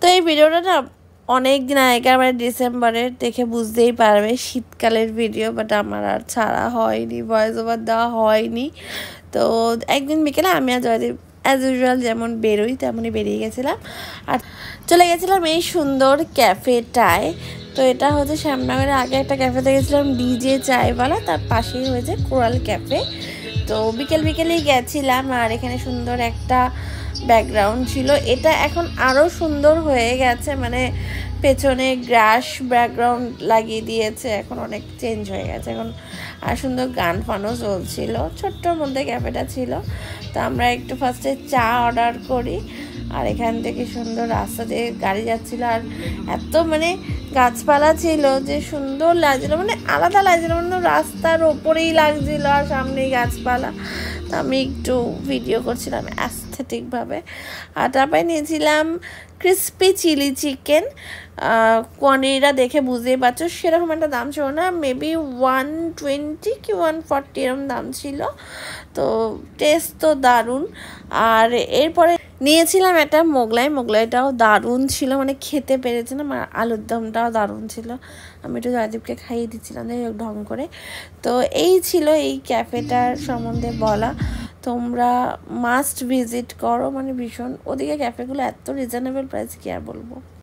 তো এই ভিডিওটা না অনেক দিন আগেকার মানে ডিসেম্বরের, দেখে বুঝতেই পারবে শীতকালের ভিডিও, বাট আমার আর ছাড়া হয়নি, ভয়েস ওভার দেওয়া হয়নি। তো একদিন বিকেলে আমি আর জয়দীপ অ্যাজ ইউজুয়াল যেমন বেরোই তেমনই বেরিয়ে গেছিলাম আর চলে গেছিলাম এই সুন্দর ক্যাফেটায়। তো এটা হচ্ছে শ্যামনগরের আগে একটা ক্যাফেতে গেছিলাম, ডিজে চায়ওয়ালা, তার পাশেই হয়েছে কোরাল ক্যাফে। তো বিকেলেই গেছিলাম আর এখানে সুন্দর একটা ব্যাকগ্রাউন্ড ছিল। এটা এখন আরও সুন্দর হয়ে গেছে, মানে পেছনে গ্রাস ব্যাকগ্রাউন্ড লাগিয়ে দিয়েছে, এখন অনেক চেঞ্জ হয়ে গেছে এখন। আর সুন্দর গান ফানও চলছিল, ছোট্টর মধ্যে ক্যাফেটা ছিল। তো আমরা একটু ফার্স্টে চা অর্ডার করি আর এখান থেকে সুন্দর রাস্তা দিয়ে গাড়ি যাচ্ছিল আর এত মানে গাছপালা ছিল যে সুন্দর লাগছিল, মানে আলাদা লাগছিল, মানে রাস্তার ওপরেই লাগছিল আর সামনেই গাছপালা। তো আমি একটু ভিডিও করছিলাম অ্যাস্থেটিকভাবে। আর তারপরে নিয়েছিলাম ক্রিসপি চিলি চিকেন। কোয়ান্টিটিটা দেখে বুঝতেই পারছো সেরকম একটা দাম ছিল না, মেবি 120 কি 140 এরকম দাম ছিল। তো টেস্ট তো দারুণ। আর এরপরে নিয়েছিলাম একটা মোগলাইটাও দারুণ ছিল, মানে খেতে পেরেছিলাম। আর আলুর দমটাও দারুণ ছিল, আমি একটু রাজীবকে খাইয়ে দিচ্ছিলাম যাই হোক ঢং করে। তো এই ছিল এই ক্যাফেটার সম্বন্ধে বলা। তোমরা মাস্ট ভিজিট করো, মানে ভীষণ, ওদিকে ক্যাফেগুলো এত রিজনেবল প্রাইস কি আর বলবো।